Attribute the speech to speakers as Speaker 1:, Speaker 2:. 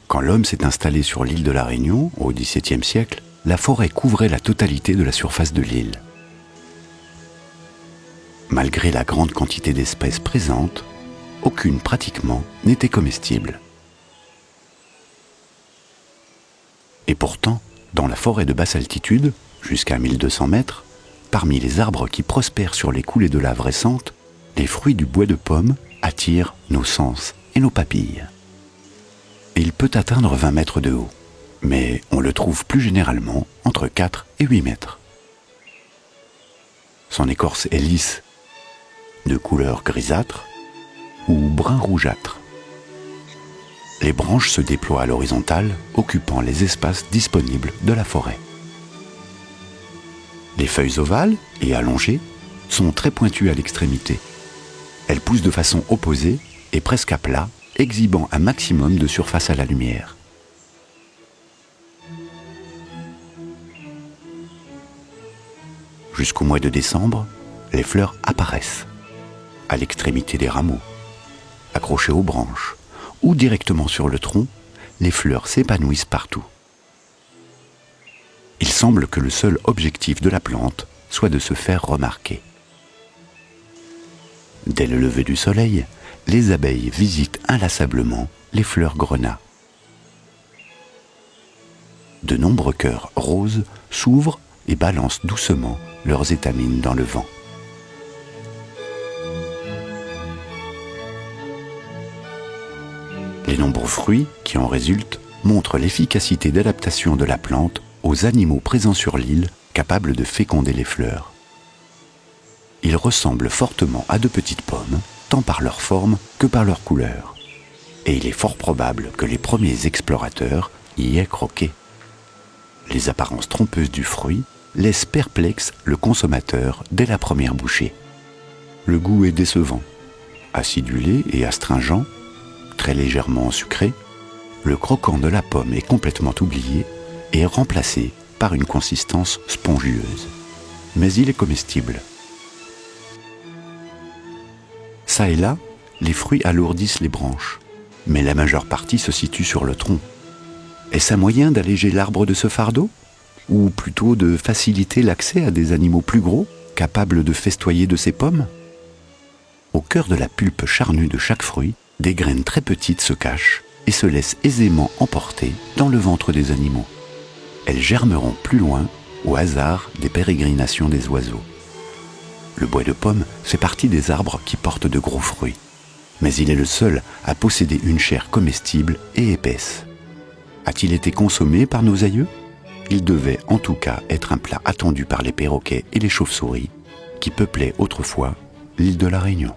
Speaker 1: Quand l'homme s'est installé sur l'île de la Réunion, au XVIIe siècle, la forêt couvrait la totalité de la surface de l'île. Malgré la grande quantité d'espèces présentes, aucune pratiquement n'était comestible. Et pourtant, dans la forêt de basse altitude, jusqu'à 1200 mètres, parmi les arbres qui prospèrent sur les coulées de lave récentes, les fruits du bois de pomme attirent nos sens et nos papilles. Il peut atteindre 20 mètres de haut, mais on le trouve plus généralement entre 4 et 8 mètres. Son écorce est lisse, de couleur grisâtre ou brun rougeâtre. Les branches se déploient à l'horizontale, occupant les espaces disponibles de la forêt. Les feuilles ovales et allongées sont très pointues à l'extrémité. Elles poussent de façon opposée et presque à plat, exhibant un maximum de surface à la lumière. Jusqu'au mois de décembre, les fleurs apparaissent, à l'extrémité des rameaux, accrochées aux branches, ou directement sur le tronc, les fleurs s'épanouissent partout. Il semble que le seul objectif de la plante soit de se faire remarquer. Dès le lever du soleil, les abeilles visitent inlassablement les fleurs grenats. De nombreux cœurs roses s'ouvrent et balancent doucement leurs étamines dans le vent. Les nombreux fruits qui en résultent montrent l'efficacité d'adaptation de la plante aux animaux présents sur l'île capables de féconder les fleurs. Ils ressemblent fortement à de petites pommes, tant par leur forme que par leur couleur. Et il est fort probable que les premiers explorateurs y aient croqué. Les apparences trompeuses du fruit laissent perplexe le consommateur dès la première bouchée. Le goût est décevant, acidulé et astringent, très légèrement sucré. Le croquant de la pomme est complètement oublié et est remplacé par une consistance spongieuse. Mais il est comestible. Ça et là, les fruits alourdissent les branches, mais la majeure partie se situe sur le tronc. Est-ce un moyen d'alléger l'arbre de ce fardeau ? Ou plutôt de faciliter l'accès à des animaux plus gros, capables de festoyer de ces pommes ? Au cœur de la pulpe charnue de chaque fruit, des graines très petites se cachent et se laissent aisément emporter dans le ventre des animaux. Elles germeront plus loin au hasard des pérégrinations des oiseaux. Le bois de pomme fait partie des arbres qui portent de gros fruits, mais il est le seul à posséder une chair comestible et épaisse. A-t-il été consommé par nos aïeux ? Il devait en tout cas être un plat attendu par les perroquets et les chauves-souris qui peuplaient autrefois l'île de la Réunion.